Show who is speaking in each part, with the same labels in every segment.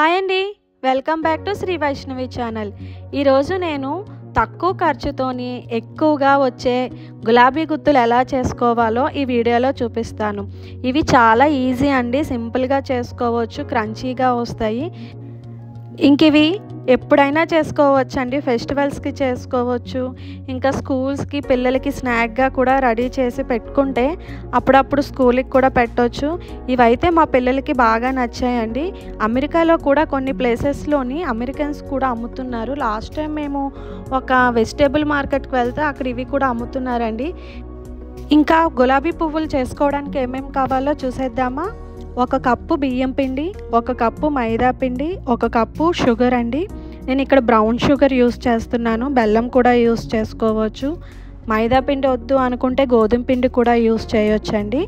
Speaker 1: Hi అండి. Welcome back to Shri Vaishnavi channel. ఈరోజు నేను తక్కువ ఖర్చుతోని ఎక్కువగా వచ్చే గులాబీ గుత్తులు ఎలా చేసుకోవాలో ఈ వీడియోలో చూపిస్తాను. ఇవి చాలా ఈజీ అండి, సింపుల్గా చేసుకోవచ్చు, క్రంచీగా వస్తాయి. ఇవి ఎప్పుడైనా చేసుకోవచ్చండి. ఫెస్టివల్స్కి చేసుకోవచ్చు, ఇంకా స్కూల్స్కి పిల్లలకి స్నాక్గా కూడా రెడీ చేసి పెట్టుకుంటే అప్పుడప్పుడు స్కూల్కి కూడా పెట్టవచ్చు. ఇవైతే మా పిల్లలకి బాగా నచ్చాయండి. అమెరికాలో కూడా కొన్ని ప్లేసెస్లోని అమెరికన్స్ కూడా అమ్ముతున్నారు. లాస్ట్ టైం మేము ఒక వెజిటేబుల్ మార్కెట్కి వెళ్తే అక్కడ ఇవి కూడా అమ్ముతున్నారండి. ఇంకా గులాబీ పువ్వులు చేసుకోవడానికి ఏమేమి కావాలో చూసేద్దామా. 1 కప్పు బియ్యం పిండి, 1 కప్పు మైదా పిండి, 1 కప్పు షుగర్ అండి. నేను ఇక్కడ బ్రౌన్ షుగర్ యూస్ చేస్తున్నాను, బెల్లం కూడా యూస్ చేసుకోవచ్చు. మైదా పిండి వద్దు అనుకుంటే గోధుమ పిండి కూడా యూస్ చేయొచ్చండి.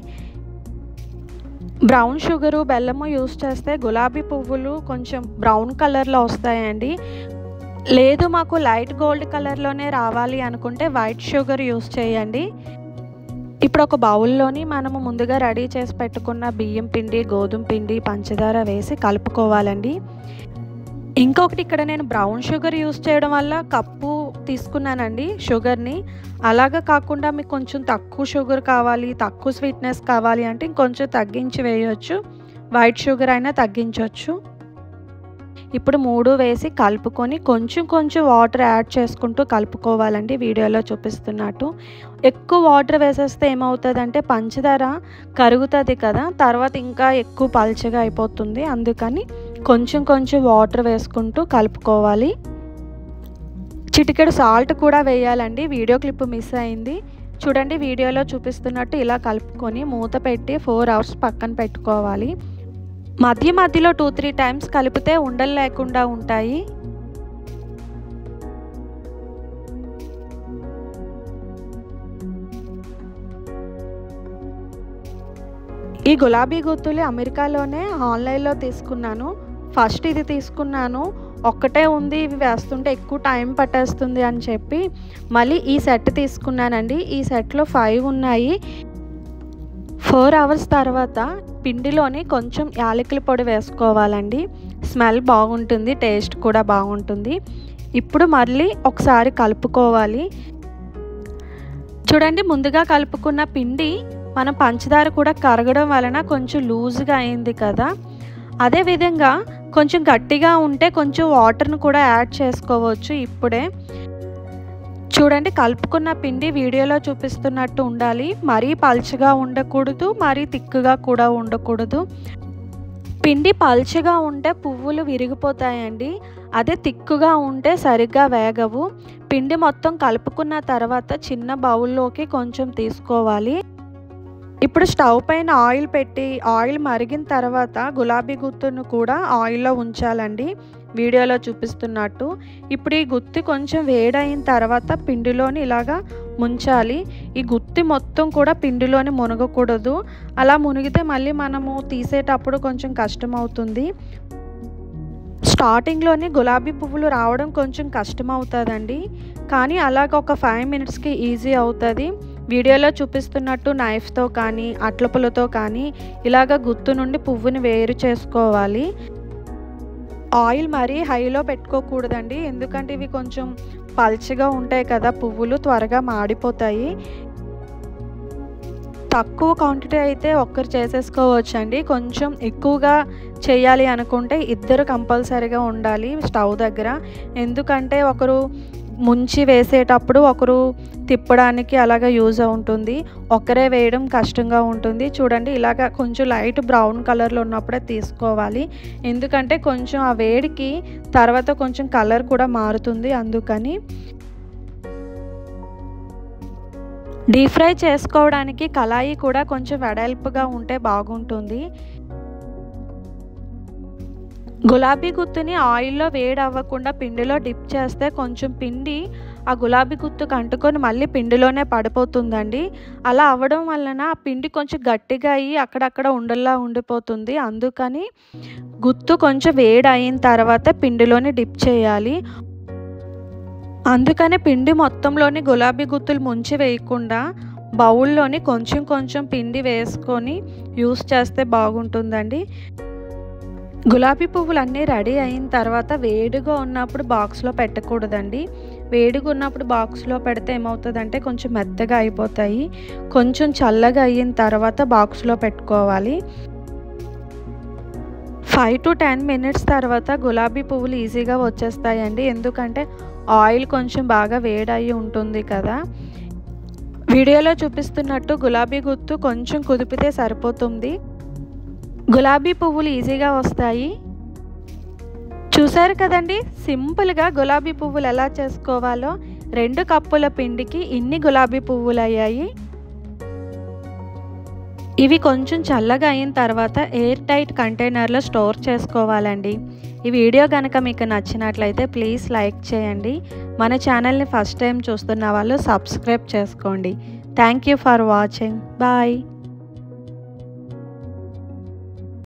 Speaker 1: బ్రౌన్ షుగరు బెల్లము యూస్ చేస్తే గులాబీ పువ్వులు కొంచెం బ్రౌన్ కలర్లో వస్తాయండి. లేదు మాకు లైట్ గోల్డ్ కలర్లోనే రావాలి అనుకుంటే వైట్ షుగర్ యూస్ చేయండి. ఇప్పుడు ఒక బౌల్లోని మనము ముందుగా రెడీ చేసి పెట్టుకున్న బియ్యం పిండి, గోధుమ పిండి, పంచదార వేసి కలుపుకోవాలండి. ఇంకొకటి, ఇక్కడ నేను బ్రౌన్ షుగర్ యూస్ చేయడం వల్ల కప్పు తీసుకున్నానండి షుగర్ని. అలాగా కాకుండా మీకు కొంచెం తక్కువ షుగర్ కావాలి, తక్కువ స్వీట్నెస్ కావాలి అంటే ఇంకొంచెం తగ్గించి వేయవచ్చు. వైట్ షుగర్ అయినా తగ్గించవచ్చు. ఇప్పుడు 3 వేసి కలుపుకొని కొంచెం కొంచెం వాటర్ యాడ్ చేసుకుంటూ కలుపుకోవాలండి, వీడియోలో చూపిస్తున్నట్టు. ఎక్కువ వాటర్ వేసేస్తే ఏమవుతుందంటే పంచదార కరుగుతుంది కదా, తర్వాత ఇంకా ఎక్కువ పల్చగా అయిపోతుంది. అందుకని కొంచెం కొంచెం వాటర్ వేసుకుంటూ కలుపుకోవాలి. చిటికెడు సాల్ట్ కూడా వేయాలండి, వీడియో క్లిప్ మిస్ అయింది. చూడండి, వీడియోలో చూపిస్తున్నట్టు ఇలా కలుపుకొని మూత పెట్టి 4 అవర్స్ పక్కన పెట్టుకోవాలి. మధ్య మధ్యలో 2-3 టైమ్స్ కలిపితే ఉండలు లేకుండా ఉంటాయి. ఈ గులాబీ గుత్తులు అమెరికాలోనే ఆన్లైన్లో తీసుకున్నాను. ఫస్ట్ ఇది తీసుకున్నాను, ఒక్కటే ఉంది, ఇవి వేస్తుంటే ఎక్కువ టైం పట్టేస్తుంది అని చెప్పి మళ్ళీ ఈ సెట్ తీసుకున్నానండి. ఈ సెట్లో 5 ఉన్నాయి. 4 అవర్స్ తర్వాత పిండిలోని కొంచెం యాలకుల పొడి వేసుకోవాలండి. స్మెల్ బాగుంటుంది, టేస్ట్ కూడా బాగుంటుంది. ఇప్పుడు మళ్ళీ ఒకసారి కలుపుకోవాలి. చూడండి, ముందుగా కలుపుకున్న పిండి మనం పంచదార కూడా కరగడం వలన కొంచెం లూజ్గా అయింది కదా. అదేవిధంగా కొంచెం గట్టిగా ఉంటే కొంచెం వాటర్ను కూడా యాడ్ చేసుకోవచ్చు. ఇప్పుడే చూడండి, కలుపుకున్న పిండి వీడియోలో చూపిస్తున్నట్టు ఉండాలి. మరీ పల్చగా ఉండకూడదు, మరీ తిక్కుగా కూడా ఉండకూడదు. పిండి పల్చగా ఉంటే పువ్వులు విరిగిపోతాయండి, అదే తిక్కుగా ఉంటే సరిగ్గా వేగవు. పిండి మొత్తం కలుపుకున్న తర్వాత చిన్న బౌల్లోకి కొంచెం తీసుకోవాలి. ఇప్పుడు స్టవ్ పైన ఆయిల్ పెట్టి ఆయిల్ మరిగిన తర్వాత గులాబీ గుత్తును కూడా ఆయిల్లో ఉంచాలండి, వీడియోలో చూపిస్తున్నట్టు. ఇప్పుడు ఈ గుత్తి కొంచెం వేడైన తర్వాత పిండిలోని ఇలాగా ముంచాలి. ఈ గుత్తి మొత్తం కూడా పిండిలోని మునగకూడదు, అలా మునిగితే మళ్ళీ మనము తీసేటప్పుడు కొంచెం కష్టం అవుతుంది. స్టార్టింగ్లోని గులాబీ పువ్వులు రావడం కొంచెం కష్టం అవుతుందండి, కానీ అలాగ ఒక 5 మినిట్స్కి ఈజీ అవుతుంది. వీడియోలో చూపిస్తున్నట్టు నైఫ్తో కానీ అట్లపులతో కానీ ఇలాగ గుత్తు నుండి పువ్వుని వేరు చేసుకోవాలి. ఆయిల్ మరీ హైలో పెట్టుకోకూడదండి, ఎందుకంటే ఇవి కొంచెం పల్చగా ఉంటాయి కదా, పువ్వులు త్వరగా మాడిపోతాయి. తక్కువ క్వాంటిటీ అయితే ఒక్కరు చేసేసుకోవచ్చండి. కొంచెం ఎక్కువగా చేయాలి అనుకుంటే 2 కంపల్సరీగా ఉండాలి స్టవ్ దగ్గర. ఎందుకంటే ఒకరు ముంచి వేసేటప్పుడు ఒకరు తిప్పడానికి అలాగా యూజ్ ఉంటుంది, ఒకరే వేయడం కష్టంగా ఉంటుంది. చూడండి, ఇలాగ కొంచెం లైట్ బ్రౌన్ కలర్లో ఉన్నప్పుడే తీసుకోవాలి, ఎందుకంటే కొంచెం ఆ వేడికి తర్వాత కొంచెం కలర్ కూడా మారుతుంది. అందుకని డీప్ ఫ్రై చేసుకోవడానికి కళాయి కూడా కొంచెం వెడల్పుగా ఉంటే బాగుంటుంది. గులాబీ గుత్తుని ఆయిల్లో వేడి అవ్వకుండా పిండిలో డిప్ చేస్తే కొంచెం పిండి ఆ గులాబీ గుత్తుకు అంటుకొని మళ్ళీ పిండిలోనే పడిపోతుందండి. అలా అవ్వడం వలన ఆ పిండి కొంచెం గట్టిగా అయ్యి అక్కడక్కడ ఉండల్లా ఉండిపోతుంది. అందుకని గుత్తు కొంచెం వేడి అయిన తర్వాత పిండిలోని డిప్ చేయాలి. అందుకని పిండి మొత్తంలోని గులాబీ గుత్తులు ముంచి వేయకుండా బౌల్లోని కొంచెం కొంచెం పిండి వేసుకొని యూస్ చేస్తే బాగుంటుందండి. గులాబీ పువ్వులన్నీ రెడీ అయిన తర్వాత వేడిగా ఉన్నప్పుడు బాక్స్లో పెట్టకూడదండి. వేడిగా ఉన్నప్పుడు బాక్స్లో పెడితే ఏమవుతుందంటే కొంచెం మెత్తగా అయిపోతాయి. కొంచెం చల్లగా అయిన తర్వాత బాక్స్లో పెట్టుకోవాలి. 5 to 10 మినిట్స్ తర్వాత గులాబీ పువ్వులు ఈజీగా వచ్చేస్తాయండి. ఎందుకంటే ఆయిల్ కొంచెం బాగా వేడయి ఉంటుంది కదా. వీడియోలో చూపిస్తున్నట్టు గులాబీ గుత్తు కొంచెం కుదిపితే సరిపోతుంది. గులాబీ పువ్వులు ఈజీగా వస్తాయి. చూసారు కదండి, సింపుల్గా గులాబీ పువ్వులు ఎలా చేసుకోవాలో. 2 కప్పుల పిండికి ఇన్ని గులాబీ పువ్వులు అయ్యాయి. ఇవి కొంచెం చల్లగా అయిన తర్వాత ఎయిర్ టైట్ కంటైనర్లో స్టోర్ చేసుకోవాలండి. ఈ వీడియో కనుక మీకు నచ్చినట్లయితే ప్లీజ్ లైక్ చేయండి. మన ఛానల్ని ఫస్ట్ టైం చూస్తున్న వాళ్ళు సబ్స్క్రైబ్ చేసుకోండి. Thank you for watching. Bye.